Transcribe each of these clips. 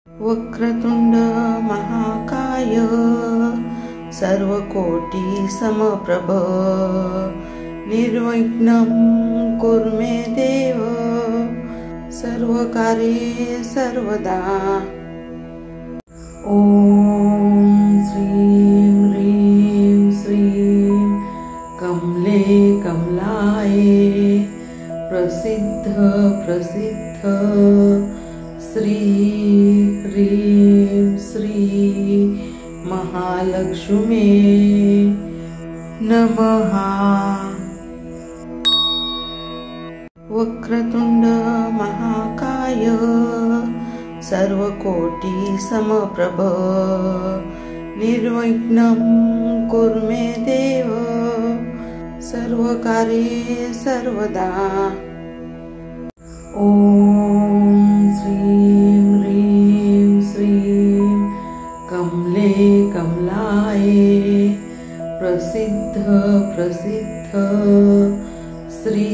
वक्रतुंड महाकाय सर्वकोटि समप्रभ निर्विघ्नं कुरु मे देव सर्वकार्ये सर्वदा। ॐ श्रीं ह्रीं श्रीं कमले कमलाये प्रसिद्ध प्रसिद्ध श्री ह्रीं श्री महालक्ष्मी नमः। वक्रतुंड महाकाय सर्वकोटि समप्रभ निर्विघ्नं कुरु मे देव सर्वकार्ये सर्वदा। ॐ श्रीं ह्रीं श्रीं कमले कमलाये प्रसिद्ध प्रसिद्ध श्री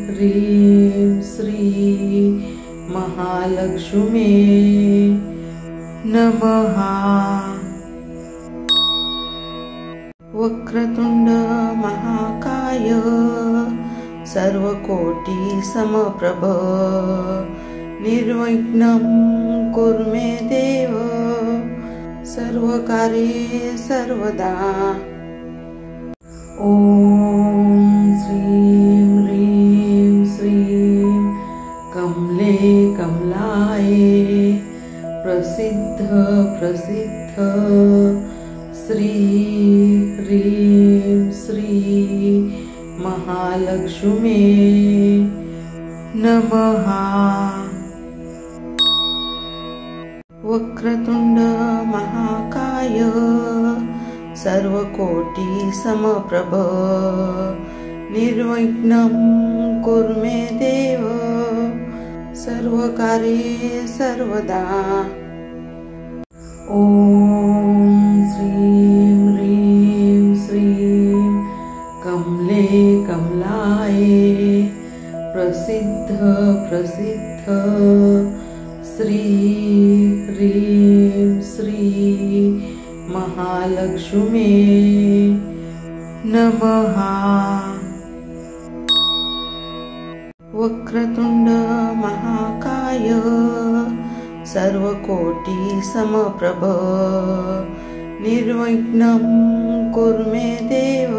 ह्रीं श्री महालक्ष्मी नमः। वक्रतुंड महाकाय सर्वकोटि समप्रभ निर्विघ्नं कुरु मे देव सर्वकार्ये सर्वदा। ॐ श्रीं ह्रीं श्रीं कमले कमलाये प्रसिद्ध प्रसिद्ध श्री ह्रीं श्री महालक्ष्मी नमः। वक्रतुंड महाकाय सर्वकोटि समप्रभ निर्विघ्नं कुरु मे देव सर्वकार्ये सर्वदा। ॐ श्रीं ह्रीं श्रीं कमले कमलाये प्रसिद्ध प्रसिद्ध श्री ह्रीं श्री महालक्ष्मी नमः। वक्रतुंड महाकाय सर्वकोटि समप्रभ निर्विघ्नं कुरु मे देव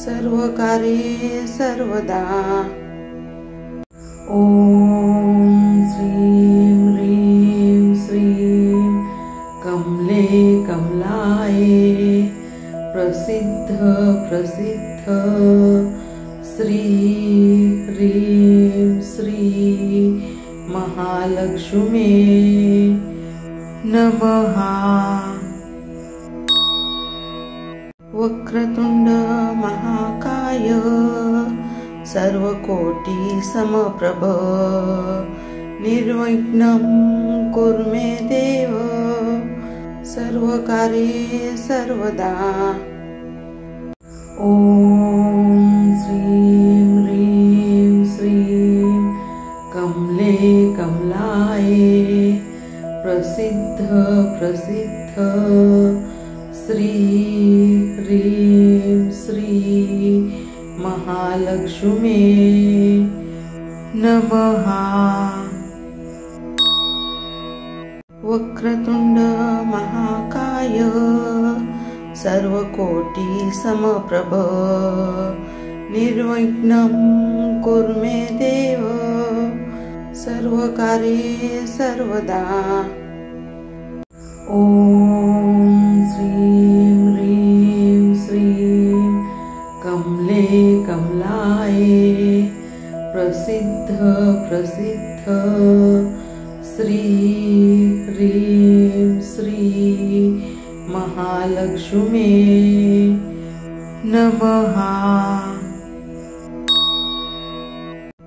सर्वकार्ये सर्वदा। ॐ श्रीं ह्रीं श्रीं कमले कमलाये प्रसिद्ध प्रसिद्ध श्री ह्रीं श्री महालक्ष्मी नमः। वक्रतुंड महाकाय सर्वकोटि समप्रभ निर्विघ्नं कुरु मे देव सर्वकार्ये सर्वदा। ॐ श्रीं ह्रीं श्रीं कमले कमलाये प्रसिद्ध प्रसिद्ध श्री ह्रीं श्री महालक्ष्मी नमः। वक्रतुंड महाकाय सर्वकोटि समप्रभ निर्विघ्नं कुरु मे देव सर्वकार्ये सर्वदा। ॐ श्रीं ह्रीं श्रीं कमले कमलाये प्रसिद्ध प्रसिद्ध श्री ह्रीं श्री महालक्ष्मी नमः।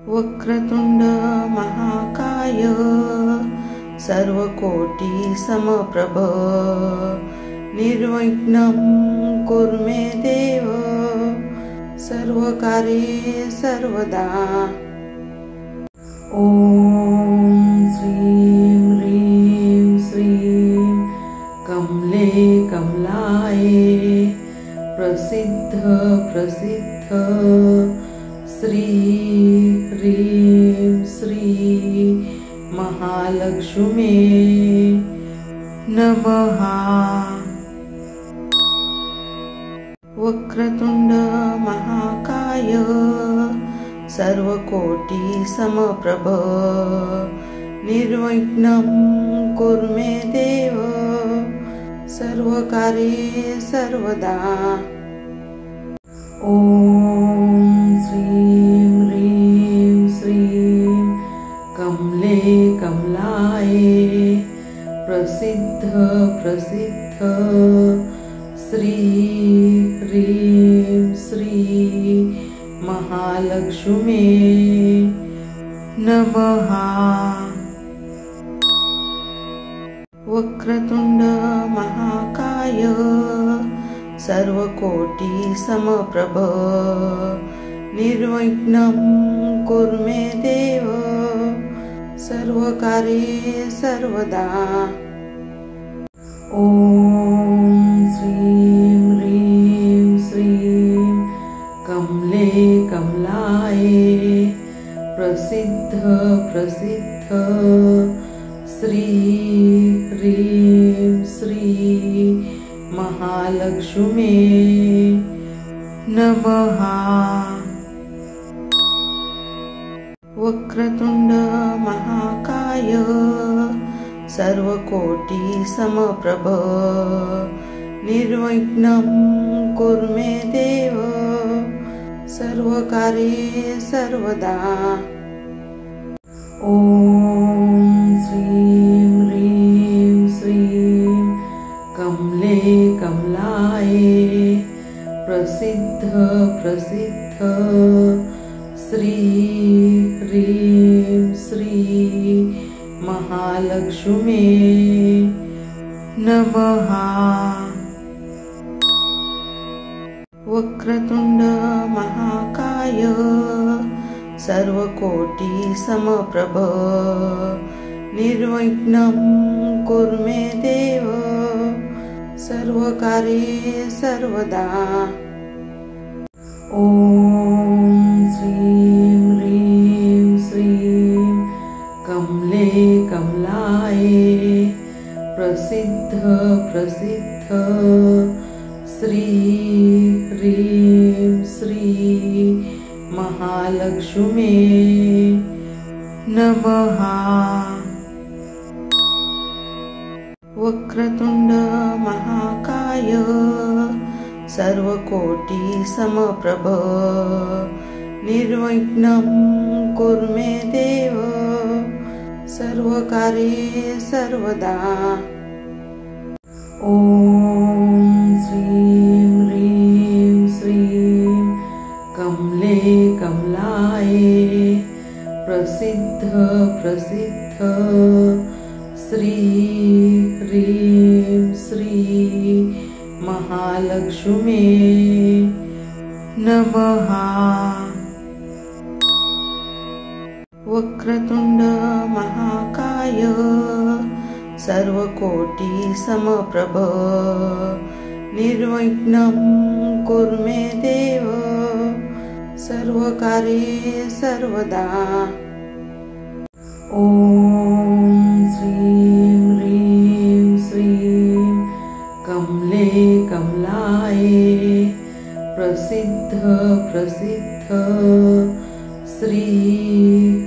वक्रतुंड महाकाय सर्वकोटि समप्रभ निर्विघ्नं कुरु मे देव सर्वकार्ये सर्वदा। ॐ श्रीं ह्रीं प्रसिद्ध श्री ह्रीं श्री महालक्ष्मी नमः। वक्रतुंड महाकाय सर्वकोटि समप्रभ निर्विघ्नं कुरु मे देव सर्वकार्ये सर्वदा। ॐ श्रीं ह्रीं श्रीं कमले कमलाये प्रसिद्ध प्रसिद्ध श्री ह्रीं श्री महालक्ष्मी नमः। वक्रतुंड महाकाय सर्वकोटि समप्रभ निर्विघ्नं कुरु मे देव सर्वकार्ये सर्वदा। ॐ श्रीं ह्रीं श्रीं कमले कमलाये प्रसिद्ध प्रसिद्ध श्री ह्रीं श्री महालक्ष्मी नमः। वक्रतुंड महाकाय सर्वकोटि समप्रभ निर्विघ्नं कुरु मे देव सर्वकार्ये सर्वदा। ॐ श्रीं ह्रीं श्रीं कमले कमलाये प्रसिद्ध प्रसिद्ध श्री ह्रीं श्री महालक्ष्मी नमः। वक्रतुंड महाकाय सर्वकोटि समप्रभ निर्विघ्नं कुरु मे देव सर्वकार्ये सर्वदा। ॐ श्रीं ह्रीं श्रीं कमले कमलाये प्रसिद्ध प्रसिद्ध श्री ह्रीं श्री महालक्ष्मी नमः। वक्रतुंड महाकाय सर्वकोटि समप्रभ निर्विघ्नं कुरु मे देव सर्वकार्ये सर्वदा। ॐ श्रीं ह्रीं श्रीं कमले कमलाये प्रसिद्ध प्रसिद्ध श्री ह्रीं श्री महालक्ष्मी नमः। वक्रतुंड महाकाय सर्वकोटि समप्रभ निर्विघ्नं कुरु मे देव सर्वकार्ये सर्वदा। ॐ श्रीं ह्रीं श्रीं कमले कमलाये प्रसिद्ध प्रसिद्ध श्री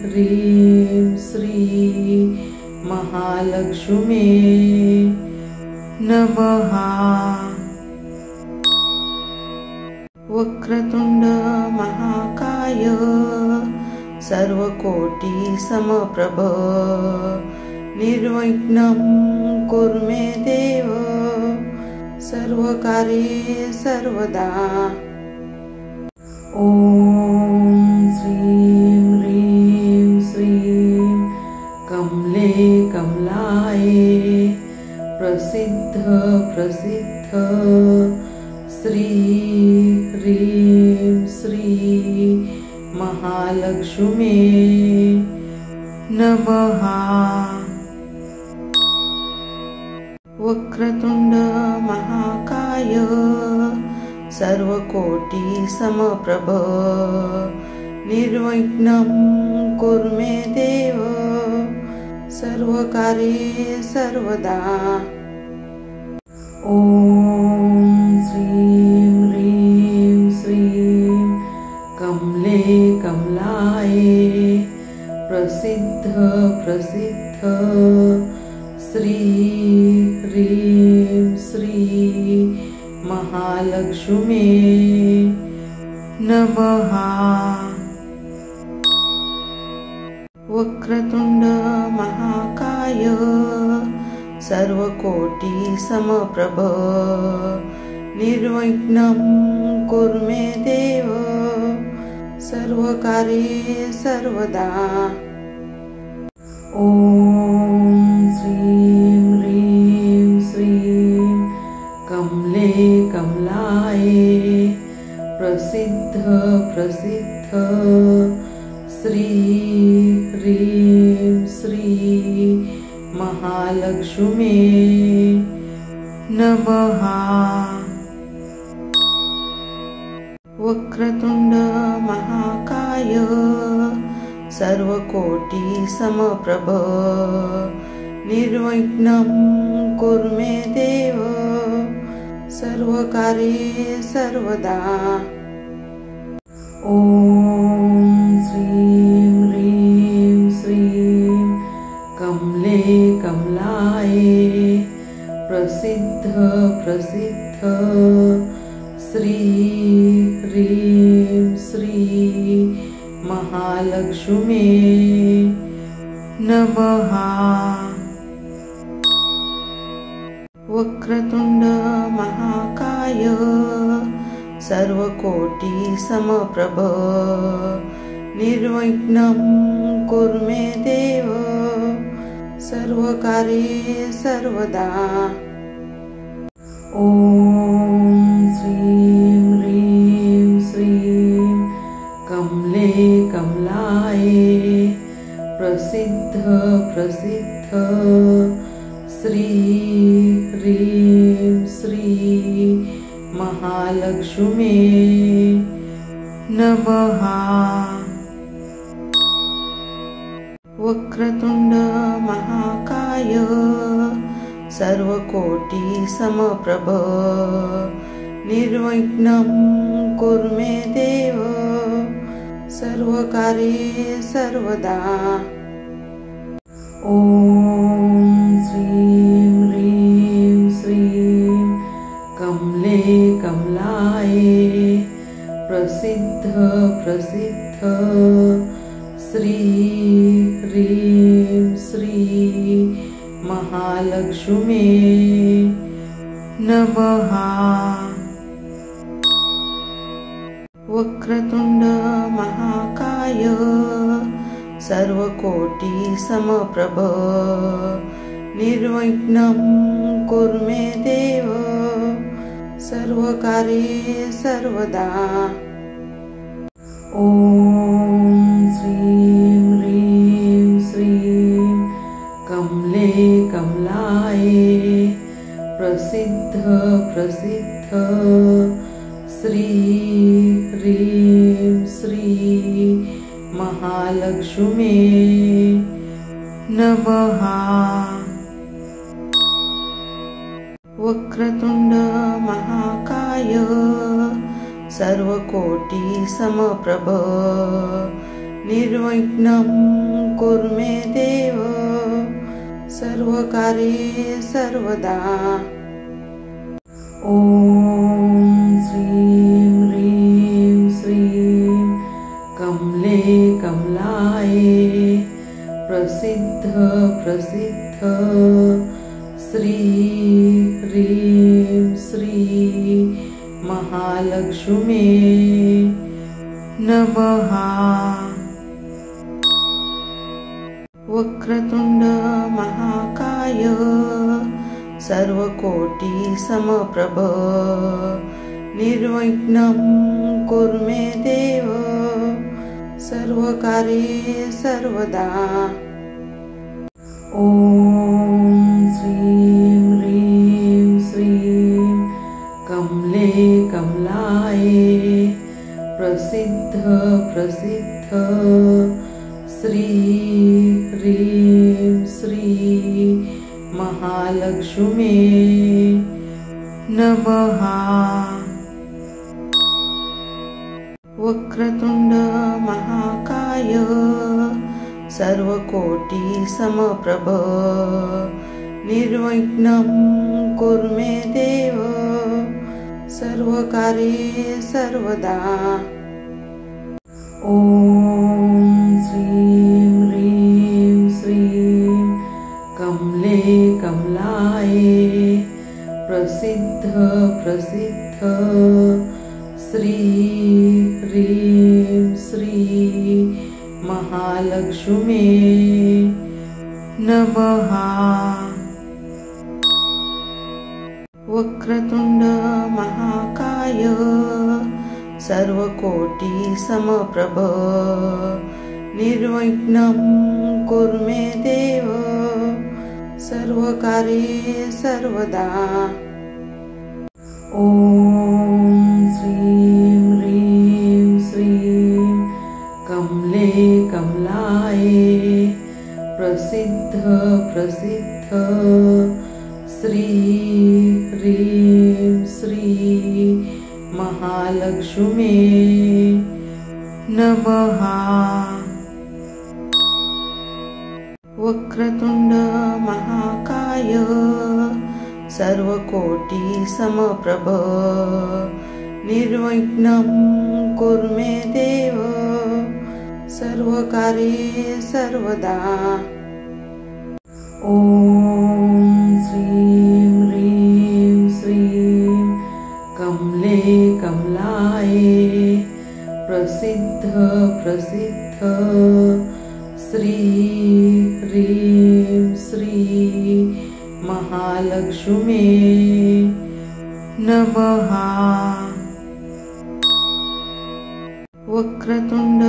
ह्रीं श्री महालक्ष्मी नमः। वक्रतुंड महाकाय सर्वकोटि समप्रभ निर्विघ्नं कुरु मे देव सर्वकार्ये सर्वदा। ॐ श्रीं ह्रीं श्रीं कमले कमलाये प्रसिद्ध प्रसिद्ध श्री ह्रीं श्री महालक्ष्मी नमः। वक्रतुंड महाकाय सर्वकोटि समप्रभ निर्विघ्नं कुरु मे देव सर्वकार्ये सर्वदा। ॐ श्रीं ह्रीं श्रीं कमले कमलाये प्रसिद्ध प्रसिद्ध श्री ह्रीं श्री महालक्ष्मी नमः। वक्रतुंड महाकाय सर्वकोटि समप्रभ निर्विघ्नं कुरु मे देव सर्वकार्ये सर्वदा। ॐ श्रीं ह्रीं श्रीं कमले कमलाये प्रसिद्ध प्रसिद्ध श्री ह्रीं श्री महालक्ष्मी नमः। वक्रतुंड महाकाय सर्वकोटि समप्रभ निर्विघ्नं कुरु मे देव सर्वकार्ये सर्वदा। ॐ श्रीं ह्रीं श्रीं कमले कमलाये प्रसिद्ध प्रसिद्ध श्री ह्रीं श्री महालक्ष्मी नमः। वक्रतुंड महाकाय सर्वकोटि समप्रभ निर्विघ्नं कुरु मे देव सर्वकार्ये सर्वदा। ॐ श्रीं ह्रीं श्रीं कमले कमलाये प्रसिद्ध प्रसिद्ध श्री ह्रीं श्री महालक्ष्मी नमः। वक्रतुंड महाकाय सर्वकोटि समप्रभ निर्विघ्नं कुरु मे देव सर्वकार्ये सर्वदा। ॐ श्रीं ह्रीं श्रीं कमले कमलाये प्रसिद्ध प्रसिद्ध श्री ह्रीं श्री महालक्ष्मी नमः। वक्रतुंड महाकाय सर्वकोटि समप्रभ निर्विघ्नं कुरु मे देव सर्वकार्ये सर्वदा। ॐ श्रीं ह्रीं श्रीं कमले कमलाये प्रसिद्ध प्रसिद्ध श्री ह्रीं श्री महालक्ष्मी नमः। वक्रतुंड महाकाय सर्वकोटि समप्रभ निर्विघ्नं कुरु मे देव सर्वकार्ये सर्वदा। ॐ श्रीं ह्रीं श्रीं कमले कमलाये प्रसिद्ध प्रसिद्ध श्री ह्रीं श्री महालक्ष्मी नमः। वक्रतुंड महाकाय सर्वकोटि समप्रभ निर्विघ्नं कुरु मे देव सर्वकार्ये सर्वदा। ॐ श्रीं ह्रीं श्रीं कमले कमला प्रसिद्ध श्री ह्रीं श्री महालक्ष्मी नमः। वक्रतुंड महाकाय सर्वकोटि समप्रभ निर्विघ्नं कुरु मे देव सर्वकार्ये सर्वदा। ॐ श्रीं ह्रीं श्रीं कमले कमलाये प्रसिद्ध प्रसिद्ध श्री ह्रीं श्री महालक्ष्मी नमः। वक्रतुंड महाकाय सर्वकोटि समप्रभ निर्विघ्नं कुरु मे देव सर्वकार्ये सर्वदा। ॐ श्रीं ह्रीं श्रीं कमले कमलाये प्रसिद्ध प्रसिद्ध श्री ह्रीं श्री महालक्ष्मी नमः। वक्रतुंड महाकाय सर्वकोटि समप्रभ निर्विघ्नं कुरु मे देव सर्वकार्ये सर्वदा। ॐ श्रीं ह्रीं श्रीं कमले कमलाये प्रसिद्ध प्रसिद्ध श्री ह्रीं श्री महालक्ष्मी नमः। वक्रतुंड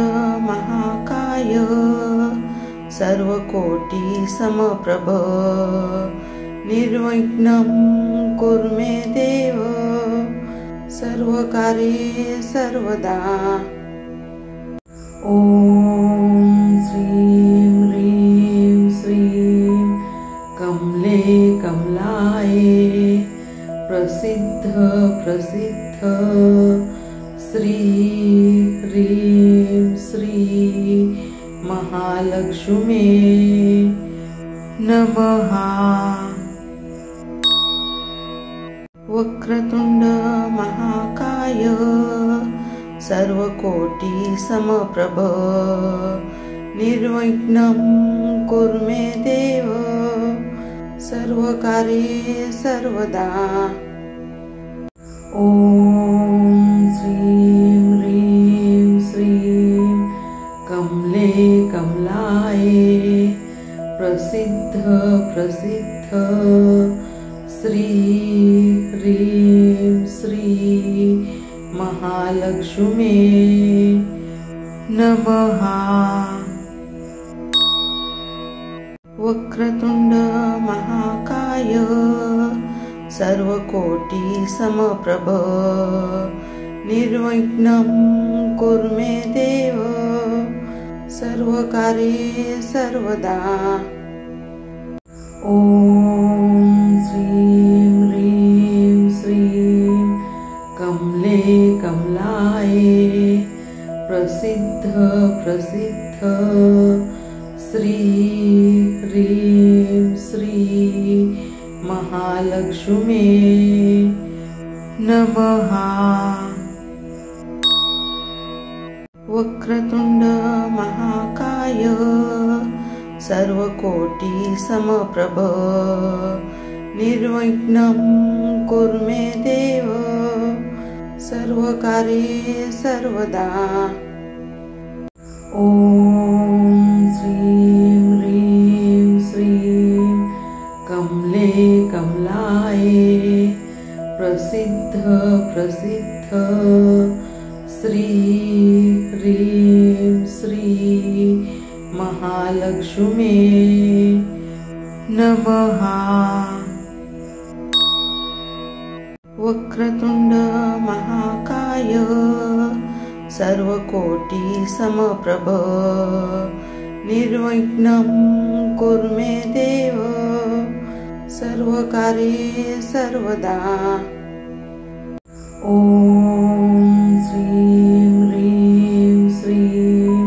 महाकाय सर्वकोटि समप्रभ निर्विघ्नं कुरु मे देव सर्वकार्ये सर्वदा। ॐ श्रीं ह्रीं श्रीं कमले कमलाये प्रसिद्ध प्रसिद्ध श्री ह्रीं श्री महालक्ष्मी नमः। वक्रतुंड महाकाय सर्वकोटि समप्रभ निर्विघ्नं कुरु मे देव सर्वकार्ये सर्वदा। ॐ श्रीं ह्रीं श्रीं कमले कमलाये प्रसिद्ध प्रसिद्ध श्री ह्रीं श्री महालक्ष्मी नमः। वक्रतुंड महाकाय सर्वकोटि समप्रभ निर्विघ्नं कुरु मे देव सर्वकार्ये सर्वदा। ॐ श्रीं ह्रीं श्रीं कमले कमलाये प्रसिद्ध प्रसिद्ध श्री ह्रीं श्री महालक्ष्मी नमः। वक्रतुंड महाकाय सर्वकोटि समप्रभ निर्विघ्नं कुरु मे देव सर्वकार्ये सर्वदा। ॐ श्रीं ह्रीं श्रीं कमले कमलाये प्रसिद्ध प्रसिद्ध श्री ह्रीं श्री महालक्ष्मी नमः। वक्रतुंड महाकाय सर्वकोटि समप्रभ निर्विघ्नं कुरु मे देव सर्वकार्ये सर्वदा। ॐ श्रीं ह्रीं श्रीं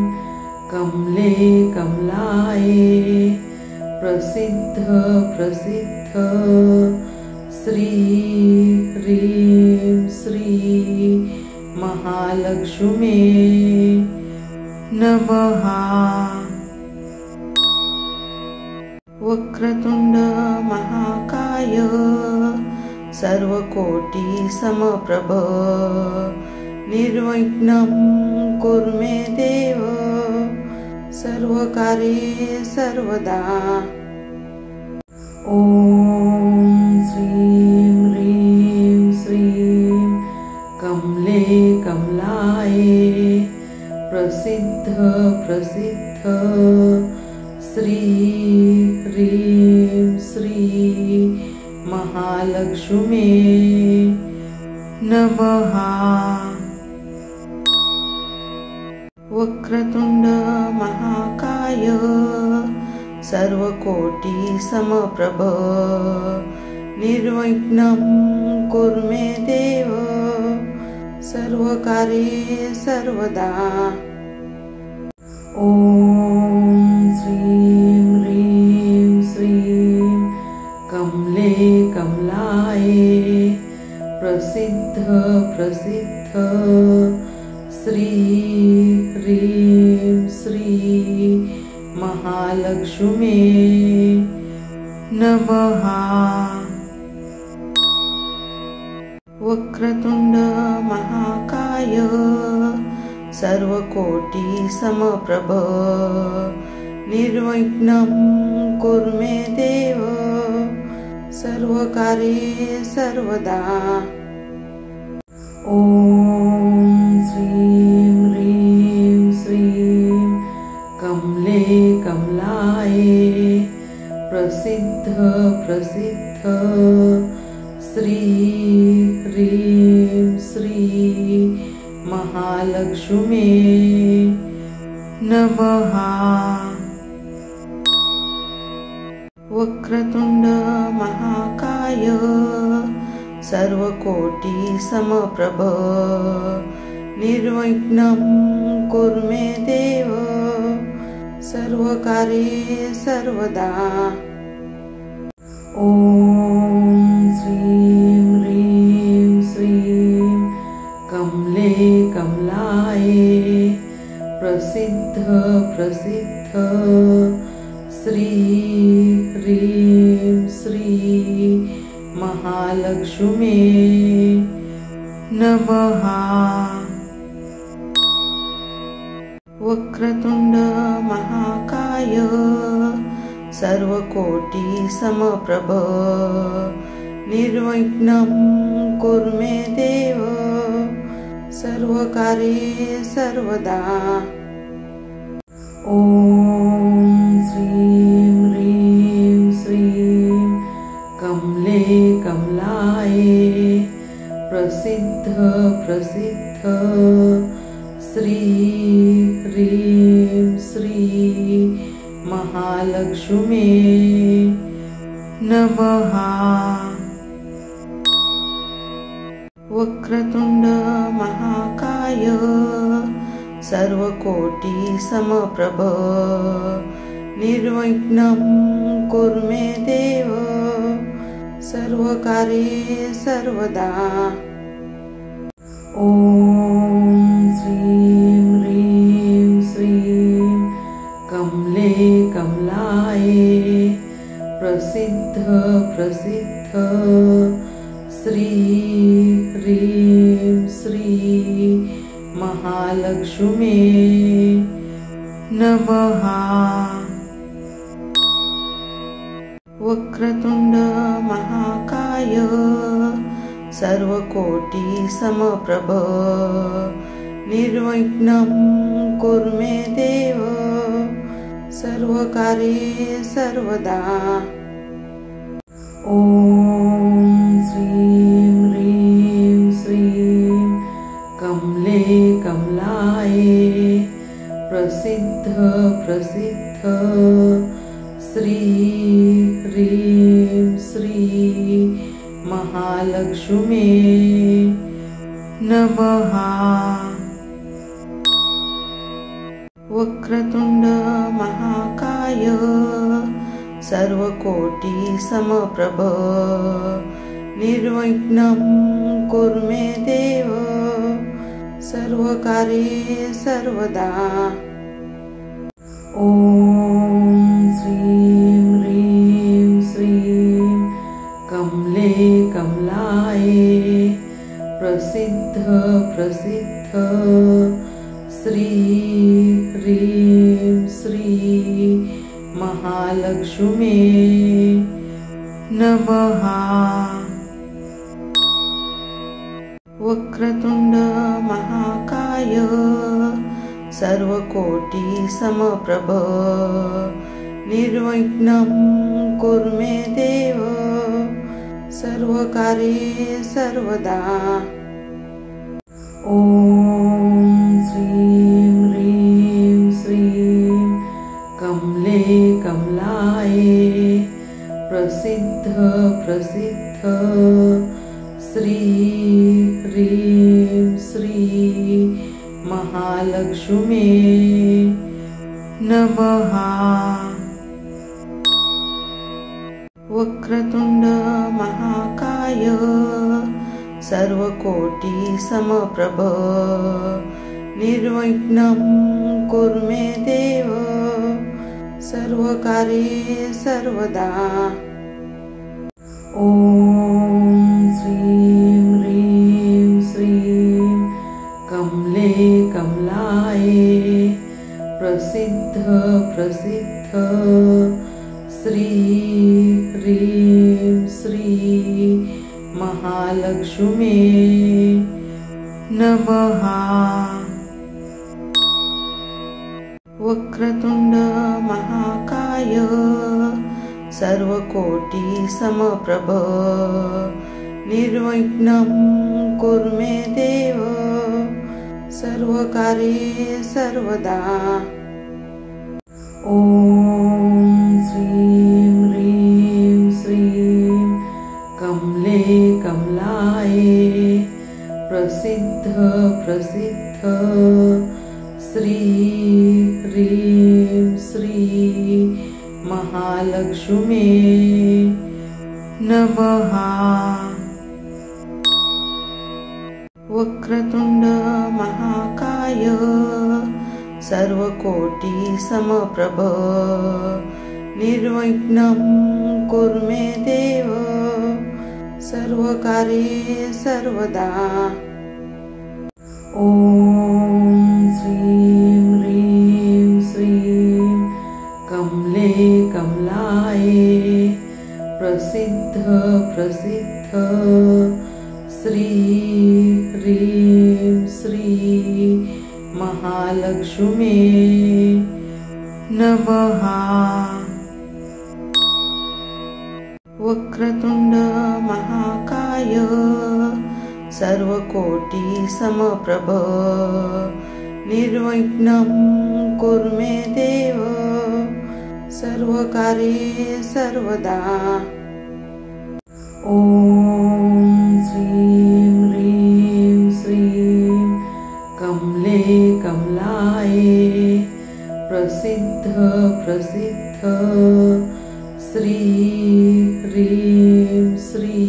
कमले कमलाये प्रसिद्ध प्रसिद्ध श्री ह्रीं श्री महालक्ष्मी नमः। वक्रतुंड महाकाय सर्वकोटि समप्रभ निर्विघ्नं कुरु मे देव सर्वकार्ये सर्वदा। ॐ श्रीं ह्रीं श्रीं कमले कमलाये प्रसिद्ध प्रसिद्ध श्री ह्रीं श्री महालक्ष्मी नमः। वक्रतुंड महाकाय सर्वकोटि समप्रभ निर्विघ्नं कुरु मे देव सर्वकार्ये सर्वदा। ॐ श्रीं ह्रीं श्रीं कमले कमलाये प्रसिद्ध प्रसिद्ध श्री ह्रीं श्री महालक्ष्मी नमः। वक्रतुंड महाकाय सर्वकोटि समप्रभ निर्विघ्नं कुरु मे देव सर्वकार्ये सर्वदा। ॐ श्रीं ह्रीं श्रीं कमले कमलाये प्रसिद्ध प्रसिद्ध श्री ह्रीं श्री महालक्ष्मी नमः। वक्रतुंड महाकाय सर्वकोटि समप्रभ निर्विघ्नं कुरु मे देव सर्वकार्ये सर्वदा। ॐ श्रीं ह्रीं श्रीं कमले कमलाये प्रसिद्ध प्रसिद्ध श्री ह्रीं श्री महालक्ष्मी नमः। वक्रतुंड महाकाय सर्वकोटि समप्रभ निर्विघ्नं कुरु मे देव सर्वकार्ये सर्वदा। ॐ श्रीं ह्रीं श्रीं कमले कमलाये प्रसिद्ध प्रसिद्ध श्री ह्रीं श्री महालक्ष्मी नमः। वक्रतुंड महाकाय सर्वकोटि समप्रभ निर्विघ्नं कुरु मे देव सर्वकार्ये सर्वदा। ॐ श्रीं ह्रीं श्रीं कमले कमलाये प्रसिद्ध प्रसिद्ध श्री ह्रीं श्री महालक्ष्मी नमः। वक्रतुंड महाकाय सर्वकोटि समप्रभ निर्विघ्नं कुरु मे देव सर्वकार्ये सर्वदा। ॐ श्रीं ह्रीं श्रीं कमले कमला प्रसिद्ध श्री ह्रीं श्री महालक्ष्मी नमः। वक्रतुंड महाकाय सर्वकोटि समप्रभ निर्विघ्नं कुरु मे देव सर्वकार्ये सर्वदा। ॐ श्रीं ह्रीं श्रीं कमले कमलाये प्रसिद्ध प्रसिद्ध श्री ह्रीं श्री महालक्ष्मी नमः। वक्रतुंड महाकाय सर्वकोटि समप्रभ निर्विघ्नं कुरु मे देव सर्वकार्ये सर्वदा। ॐ श्रीं ह्रीं श्रीं कमले कमलाये प्रसिद्ध प्रसिद्ध श्री ह्रीं श्री महालक्ष्मी नमः। वक्रतुंड महाकाय सर्वकोटि समप्रभ निर्विघ्नं कुरु मे देव सर्वकार्ये सर्वदा। ॐ श्रीं ह्रीं श्रीं कमले कमलाये प्रसिद्ध प्रसिद्ध श्री ह्रीं श्री महालक्ष्मी नमः। वक्रतुंड महाकाय सर्वकोटि समप्रभ निर्विघ्नं कुरु मे देव सर्वकार्ये सर्वदा। ॐ श्रीं ह्रीं श्रीं कमले कमलाये प्रसिद्ध प्रसिद्ध श्री ह्रीं श्री महालक्ष्मी नमः। वक्रतुंड महाकाय सर्वकोटि समप्रभ निर्विघ्नं कुरु मे देव सर्वकार्ये सर्वदा। ॐ श्रीं ह्रीं श्रीं कमले कमलाये प्रसिद्ध प्रसिद्ध श्री ह्रीं श्री महालक्ष्मी नमः। वक्रतुंड महाकाय सर्वकोटि समप्रभ निर्विघ्नं कुरु मे देव सर्वकार्ये सर्वदा। ॐ श्रीं ह्रीं श्रीं कमले कमलाये प्रसिद्ध प्रसिद्ध श्री ह्रीं श्री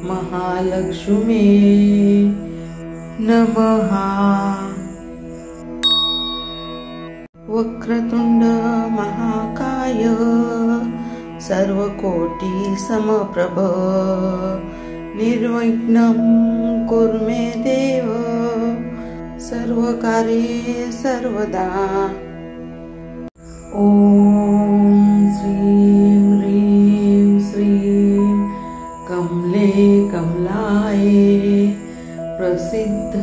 महालक्ष्मी नमः। वक्रतुंड महाकाय सर्वकोटि समप्रभ निर्विघ्नं कुरु मे देव सर्वकार्ये सर्वदा। ॐ श्रीं ह्रीं श्रीं कमले कमलाये प्रसिद्ध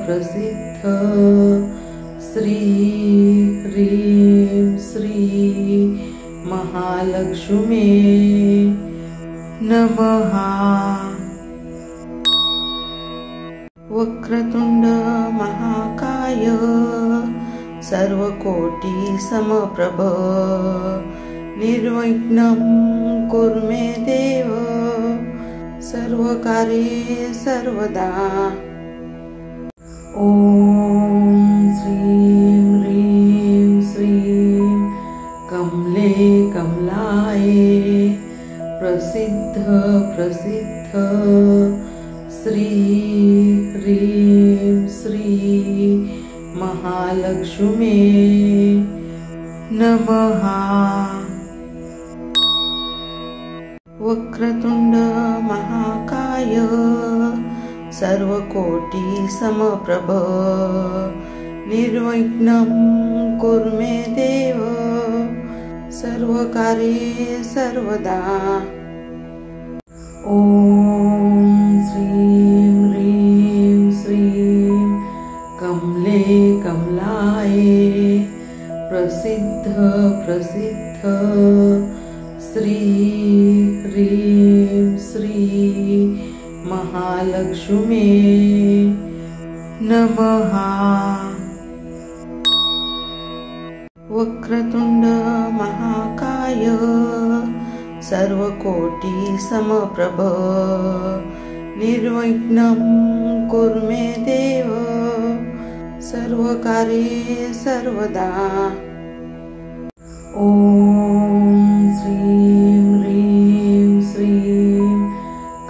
प्रसिद्ध श्री ह्रीं श्री महालक्ष्मी नमः। वक्रतुंड महाकाय सर्वकोटि समप्रभ निर्विघ्नं कुरु मे देव सर्वकार्ये सर्वदा। ॐ श्रीं ह्रीं श्रीं कमले कमलाये प्रसिद्ध प्रसिद्ध श्री ह्रीं श्री महालक्ष्मी नमः। वक्रतुंड महाकाय सर्वकोटि समप्रभ निर्विघ्नं कुरु मे देव सर्वकार्ये सर्वदा। ॐ श्रीं ह्रीं श्रीं कमले कमलाये प्रसिद्ध प्रसिद्ध श्री ह्रीं श्री महालक्ष्मी नमः। वक्रतुंड महाकाय सर्वकोटि समप्रभ निर्विघ्नं कुरु मे देव सर्वकार्ये सर्वदा। ॐ श्रीं ह्रीं श्रीं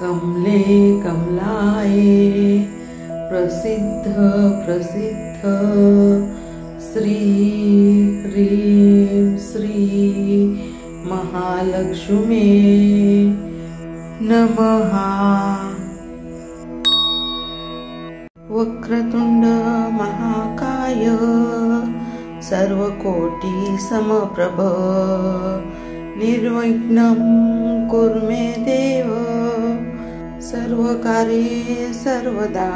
कमले कमलाये प्रसिद्ध प्रसिद्ध श्री ह्रीं श्री महालक्ष्मी नमः। वक्रतुंड महाकाय सर्वकोटि समप्रभ निर्विघ्नं कुरु मे देव सर्वकार्ये सर्वदा।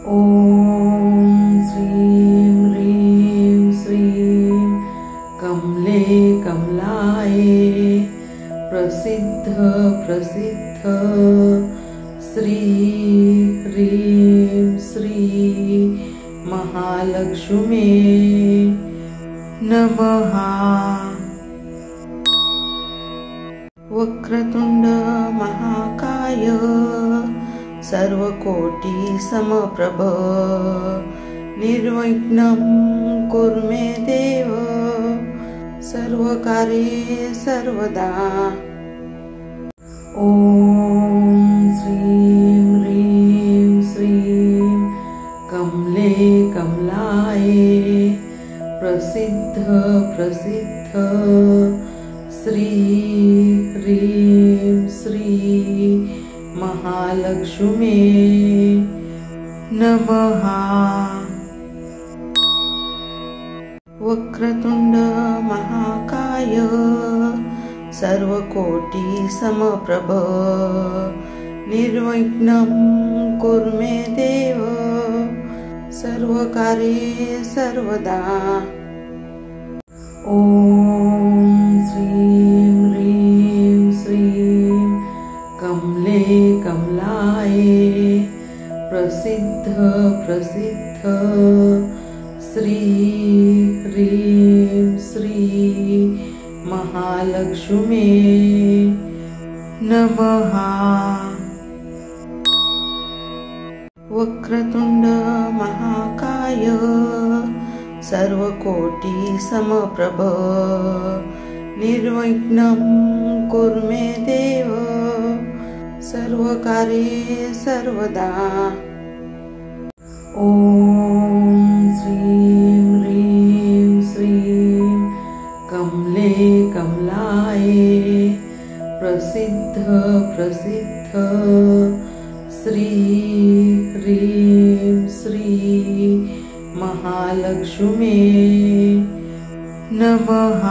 ॐ श्रीं ह्रीं श्रीं कमले कमलाये प्रसिद्ध प्रसिद्ध श्री ह्रीं श्री महालक्ष्मी नमः। वक्रतुंड महाकाय सर्वकोटि समप्रभ निर्विघ्नं कुरु मे देव सर्वकार्ये सर्वदा। ॐ श्रीं ह्रीं श्रीं कमले कमलाये प्रसिद्ध प्रसिद्ध श्री ह्रीं श्री महालक्ष्मी नमः। वक्रतुंड महाकाय सर्वकोटि समप्रभ निर्विघ्नं कुरु मे देव सर्वकार्ये सर्वदा। ॐ श्रीं ह्रीं श्रीं कमले कमलाये प्रसिद्ध प्रसिद्ध श्री ह्रीं श्री महालक्ष्मी नमः। वक्रतुंड महाकाय सर्वकोटि समप्रभ निर्विघ्नं कुरु मे देव सर्वकार्ये सर्वदा। ॐ श्रीं ह्रीं श्रीं कमले कमलाये प्रसिद्ध प्रसिद्ध श्री ह्रीं श्री महालक्ष्मी नमः।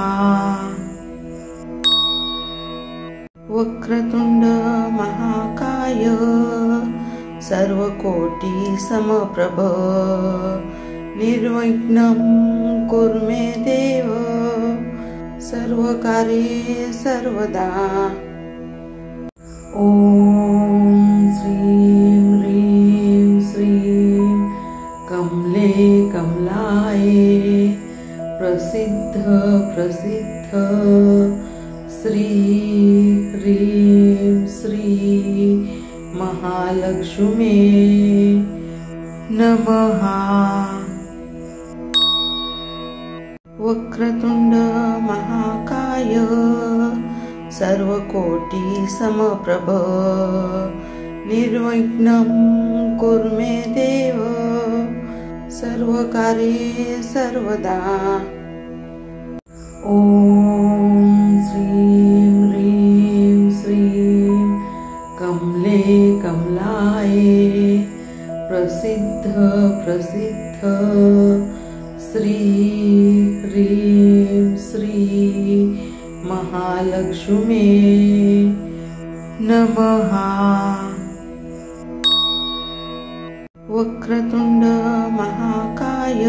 वक्रतुंड महाकाय सर्वकोटि समप्रभ निर्विघ्नं कुरु मे देव सर्वकार्ये सर्वदा। ॐ श्रीं ह्रीं श्रीं कमले कमला प्रसिद्ध श्री ह्रीं श्री महालक्ष्मी नमः। वक्रतुंड महाकाय सर्वकोटि समप्रभ निर्विघ्नं कुरु मे देव सर्वकार्ये सर्वदा। ॐ श्रीं ह्रीं श्रीं कमले कमलाय प्रसिद्ध प्रसिद्ध श्री ह्रीं श्री महालक्ष्मी नमः। वक्रतुंड महाकाय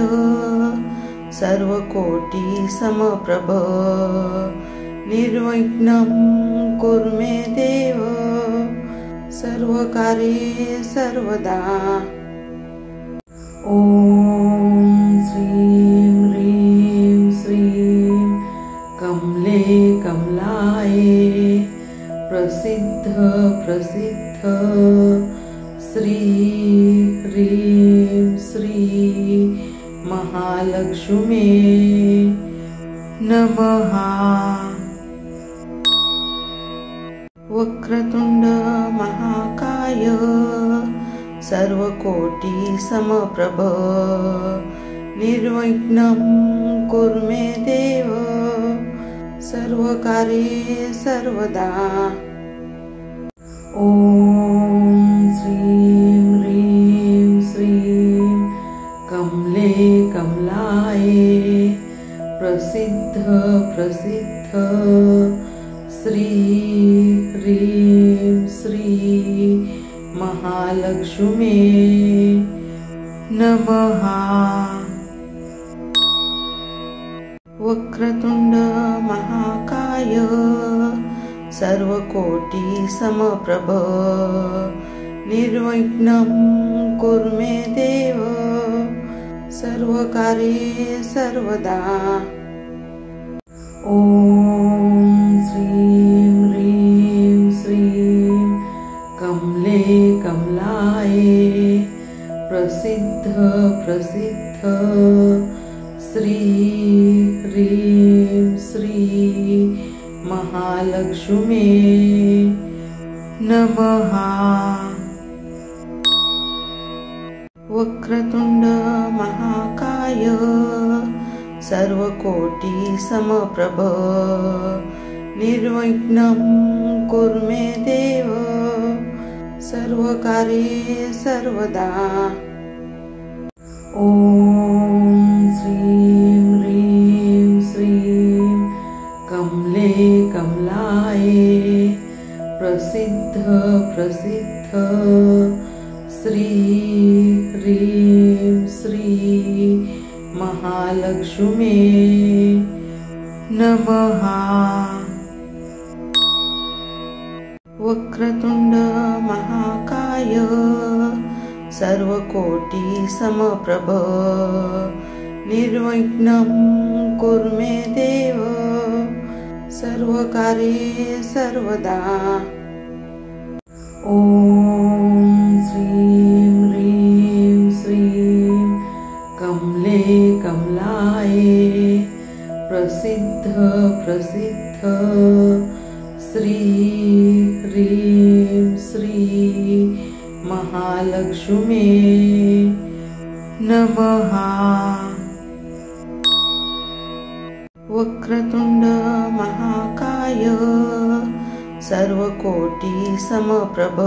सर्वकोटि समप्रभ निर्विघ्नं कुरु मे देव सर्वकार्ये सर्वदा। ॐ श्रीं ह्रीं श्रीं कमले कमलाय प्रसिद्ध प्रसिद्ध श्री ह्रीं श्री महालक्ष्मी नमः। वक्रतुंड महाकाय सर्वकोटि समप्रभ निर्विघ्नं कुरु मे देव सर्वकार्ये सर्वदा। ॐ श्रीं ह्रीं श्रीं कमले कमलाय प्रसिद्ध प्रसिद्ध श्री ह्रीं श्री महालक्ष्मी नमः। वक्रतुंड महाकाय सर्वकोटि समप्रभ निर्विघ्नं कुरु मे देव सर्वकार्ये सर्वदा। ॐ श्रीं ह्रीं श्रीं कमले कमलाय प्रसिद्ध प्रसिद्ध श्री ह्रीं श्री महालक्ष्मी नमः। वक्रतुंड महाकाय सर्वकोटि समप्रभ निर्विघ्नं कुरु मे देव सर्वकार्ये सर्वदा। ॐ श्रीं ह्रीं श्रीं कमले कमलाय प्रसिद्ध प्रसिद्ध श्री ह्रीं श्री महालक्ष्मी नमः। वक्रतुंड महाकाय सर्वकोटि समप्रभ निर्विघ्नं कुरु मे देव सर्वकार्ये सर्वदा। ॐ श्रीं ह्रीं श्रीं कमले कमलाय प्रसिद्ध प्रसिद्ध श्री ह्रीं श्री महालक्ष्मी नमः। वक्रतुंड महाकाय सर्वकोटि समप्रभ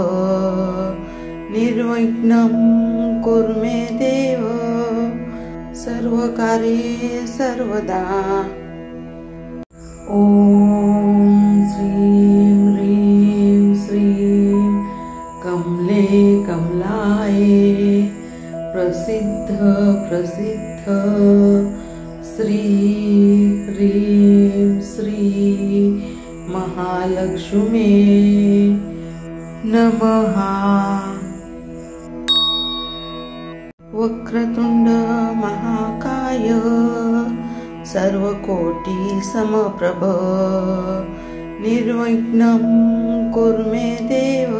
निर्विघ्नं कुरु मे देव सर्वकार्ये सर्वदा। ॐ श्रीं ह्रीं श्रीं कमले कमलाय प्रसिद्ध प्रसिद्ध श्री ह्रीं श्री महालक्ष्मी नमः। वक्रतुंड महाकाय सर्वकोटि समप्रभ निर्विघ्नं कुरु मे देव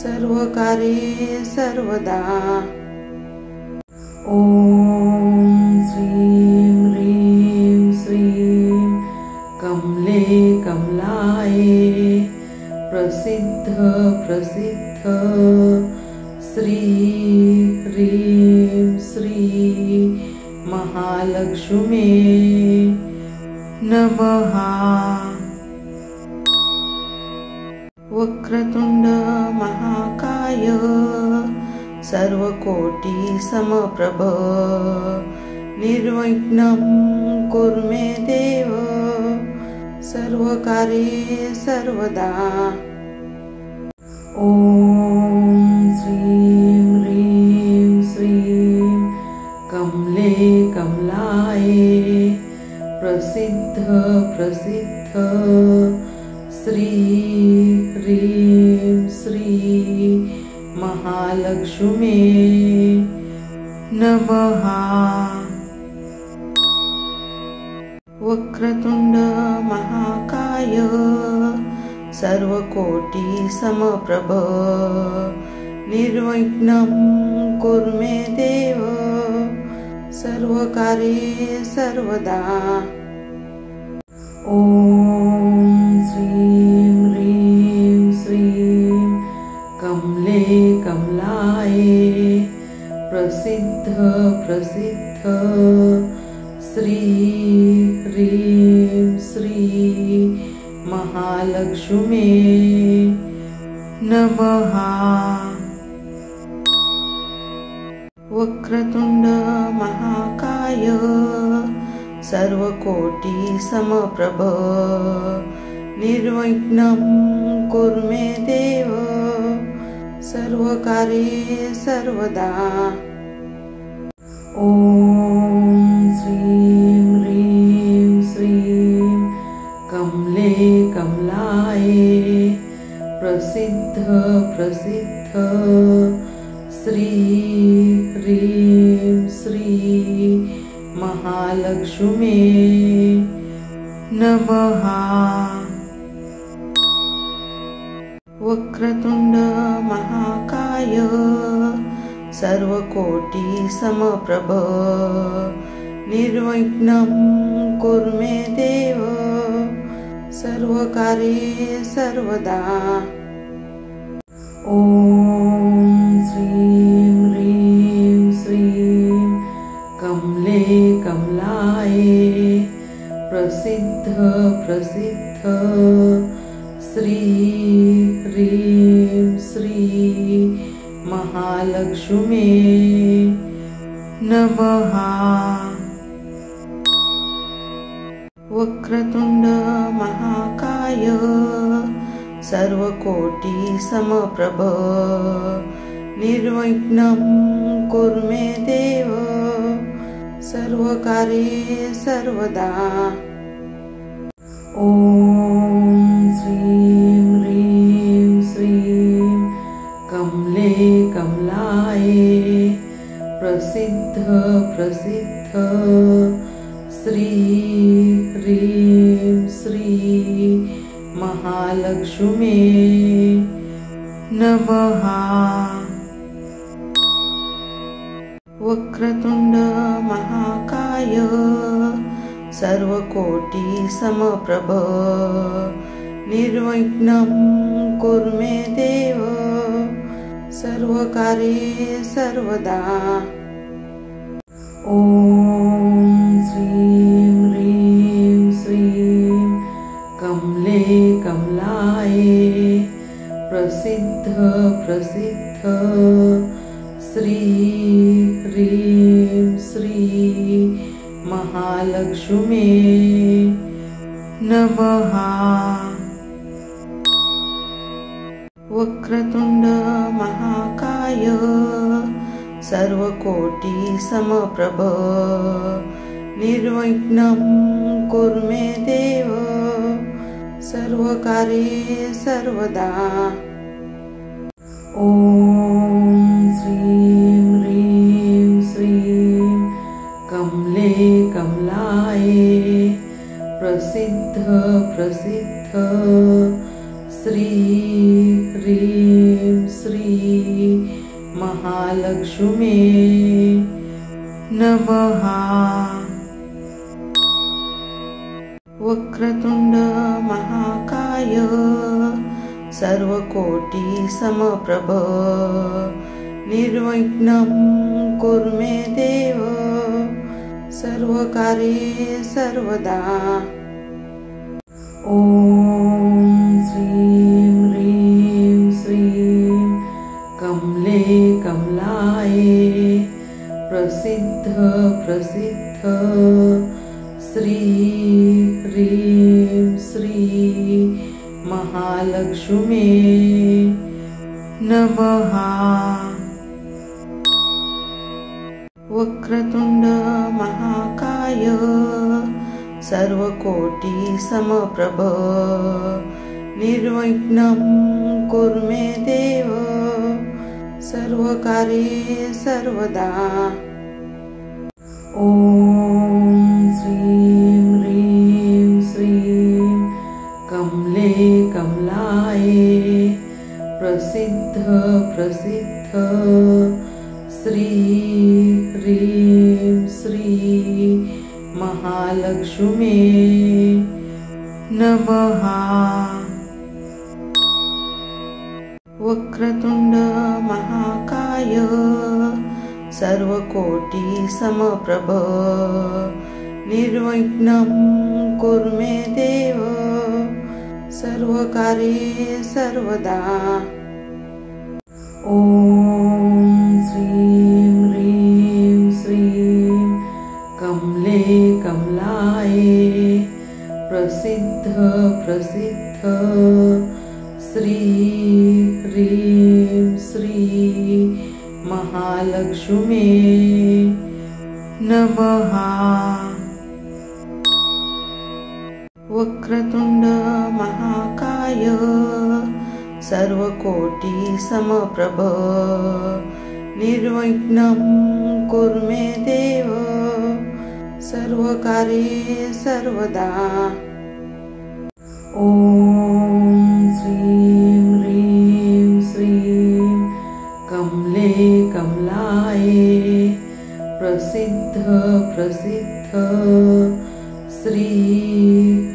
सर्वकार्ये सर्वदा। ॐ श्रीं ह्रीं श्रीं कमले कमलाये प्रसिद्ध प्रसिद्ध श्री ह्रीं श्री महालक्ष्मी नमः। वक्रतुंड महाकाय सर्वकोटि समप्रभ निर्विघ्नं कुरु मे देव सर्वकार्ये सर्वदा। ॐ श्रीं ह्रीं श्रीं कमले कमलाये प्रसिद्ध प्रसिद्ध श्री ह्रीं श्री महालक्ष्मी नमः। वक्रतुंड महाकाय सर्वकोटि समप्रभ निर्विघ्नं कुरु मे देव सर्वकार्ये सर्वदा। ॐ श्रीं ह्रीं श्रीं कमले कमलाये प्रसिद्ध प्रसिद्ध श्री ह्रीं श्री महालक्ष्मी नमः। वक्रतुंड महाकाय सर्वकोटि समप्रभ निर्विघ्नं कुरु मे देव सर्वकार्ये सर्वदा। ॐ श्रीं ह्रीं श्रीं कमले कमलाये प्रसिद्ध प्रसिद्ध श्री ह्रीं श्री महालक्ष्मी नमः। वक्रतुंड महाकाय सर्वकोटि समप्रभ निर्विघ्नं कुरु मे देव सर्वकार्ये सर्वदा। ॐ श्रीं ह्रीं श्रीं कमले कमलाये प्रसिद्ध प्रसिद्ध श्री ह्रीं श्री महालक्ष्मी नमः। वक्रतुंड महाकाय सर्वकोटि समप्रभ निर्विघ्नं कुरु मे देव सर्वकार्ये सर्वदा। ॐ श्रीं ह्रीं श्रीं कमले कमलाये प्रसिद्ध प्रसिद्ध श्री ह्रीं श्री महालक्ष्मी नमः। वक्रतुंड महाकाय सर्वकोटि समप्रभ निर्विघ्नं कुरु मे देव सर्वकार्ये सर्वदा। ॐ श्रीं ह्रीं श्रीं कमले कमलाये प्रसिद्ध प्रसिद्ध श्री ह्रीं श्री महालक्ष्मी नमः। वक्रतुंड महाकाय सर्वकोटि समप्रभ निर्विघ्नं कुरु मे देव सर्वकार्ये सर्वदा। ॐ श्रीं ह्रीं श्रीं कमले कमला प्रसिद्ध प्रसिद्ध श्री ह्रीं श्री महालक्ष्मी नमः। वक्रतुंड महाकाय सर्वकोटि समप्रभ निर्विघ्नं कुरु मे देव सर्वकार्ये सर्वदा। ॐ श्रीं ह्रीं श्रीं कमले कमलाये प्रसिद्ध प्रसिद्ध श्री ह्रीं श्री महालक्ष्मी नमः। वक्रतुंड महाकाय सर्वकोटि समप्रभ निर्विघ्नं कुरु मे देव सर्वकार्ये सर्वदा। ॐ श्रीं ह्रीं श्रीं कमले कमलाये प्रसिद्ध प्रसिद्ध श्री ह्रीं श्री महालक्ष्मी नमः। वक्रतुंड महाकाय सर्वकोटि समप्रभ निर्विघ्नं कुरु मे देव सर्वकार्ये सर्वदा। ॐ श्रीं ह्रीं श्रीं कमले कमलाये प्रसिद्ध प्रसिद्ध श्री ह्रीं श्री महालक्ष्मी नमः। वक्रतुंड महाकाय सर्वकोटि समप्रभ निर्विघ्नं कुरु मे देव सर्वकार्ये सर्वदा। ॐ श्रीं ह्रीं श्रीं कमले कमलाये प्रसिद्ध प्रसिद्ध श्री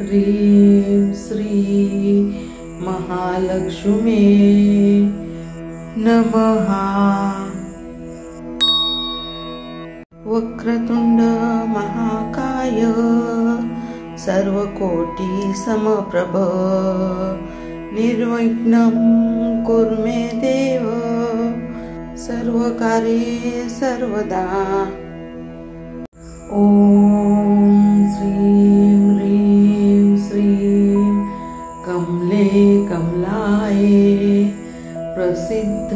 ह्रीं श्री महालक्ष्मी नमः। वक्रतुंड महाकाय सर्वकोटि समप्रभ निर्विघ्नं कुरु मे देव सर्वकार्ये सर्वदा। ॐ श्रीं ह्रीं श्रीं कमले कमलाये प्रसिद्ध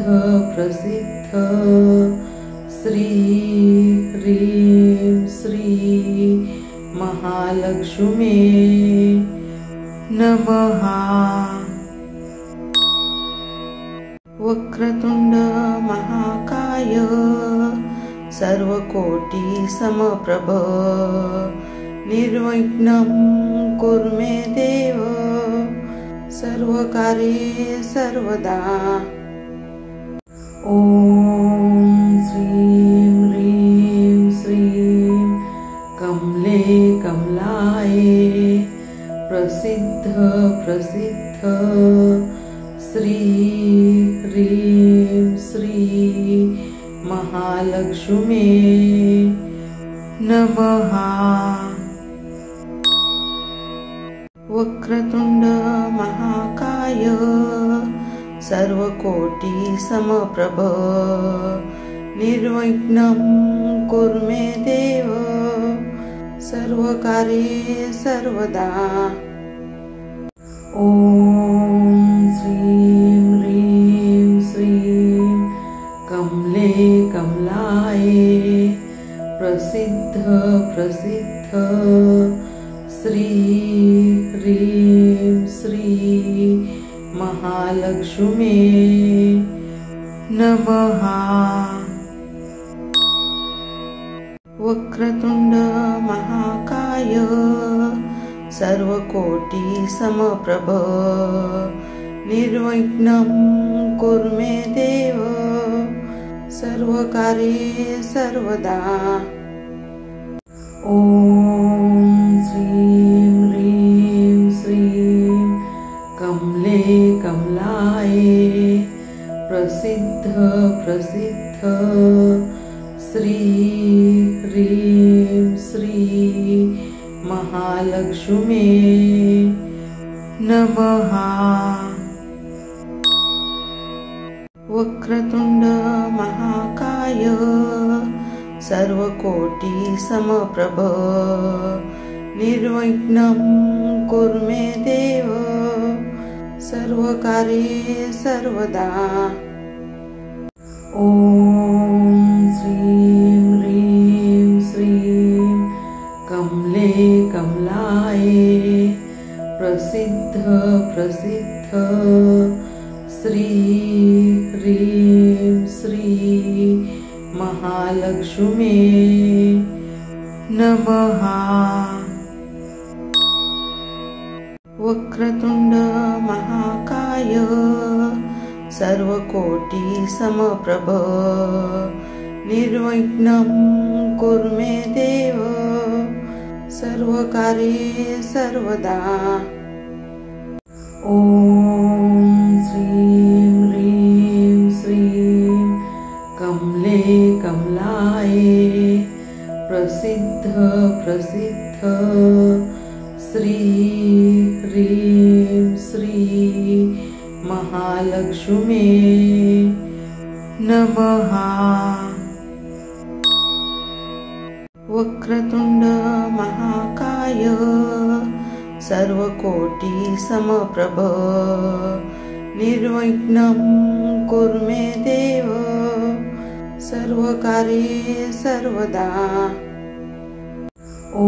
प्रसिद्ध श्री ह्रीं श्री महालक्ष्मी नमः। वक्रतुंड महाकाय सर्वकोटि समप्रभ निर्विघ्नं कुरु मे देव सर्वकार्ये सर्वदा। ॐ श्रीं ह्रीं श्रीं कमले कमलाये प्रसिद्ध प्रसिद्ध श्री ह्रीं श्री महालक्ष्मी नमः। वक्रतुंड महाकाय सर्वकोटि समप्रभ निर्विघ्नं कुरु मे देव सर्वकार्ये सर्वदा। ॐ श्रीं ह्रीं श्रीं कमले कमलाये प्रसिद्ध प्रसिद्ध श्री ह्रीं श्री महालक्ष्मी नमः। वक्रतुंड महाकाय सर्वकोटि समप्रभ निर्विघ्नं कुरु मे देव सर्वकार्ये सर्वदा। ॐ श्रीं ह्रीं श्रीं कमले कमलाये प्रसिद्ध प्रसिद्ध श्री ह्रीं श्री महालक्ष्मी नमः। वक्रतुंड महाकाय सर्वकोटि समप्रभ निर्विघ्नं कुरु मे देव सर्वकार्ये सर्वदा। ॐ श्रीं ह्रीं श्रीं कमले कमलाये प्रसिद्ध प्रसिद्ध श्री ह्रीं श्री महालक्ष्मी नमः। वक्रतुंड महाकाय सर्वकोटि समप्रभ निर्विघ्नं कुरु मे देव सर्वकार्ये सर्वदा। ॐ श्रीं ह्रीं श्रीं कमले कमलाये प्रसिद्ध प्रसिद्ध श्री ह्रीं श्री महालक्ष्मी नमः। वक्रतुंड महाकाय सर्वकोटि समप्रभ निर्विघ्नं कुरु मे देव सर्वकार्ये सर्वदा। ॐ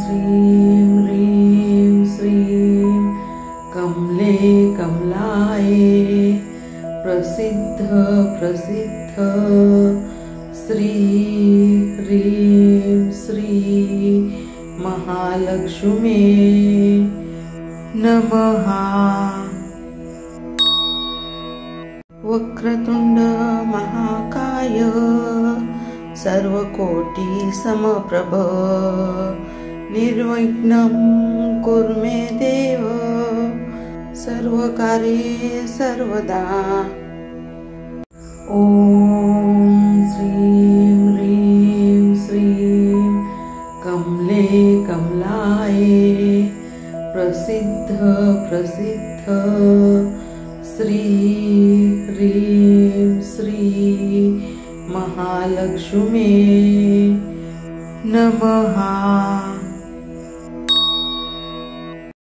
श्रीं ह्रीं श्रीं कमले कमलाये प्रसिद्ध प्रसिद्ध श्री ह्रीं श्री महालक्ष्मी नमः। वक्रतुंड महाकाय सर्वकोटि समप्रभ निर्विघ्नं कुरु मे देव सर्वकार्ये सर्वदा। ॐ श्रीं ह्रीं श्रीं कमले कमलाये प्रसिद्ध प्रसिद्ध श्री ह्रीं श्री महालक्ष्मी नमः।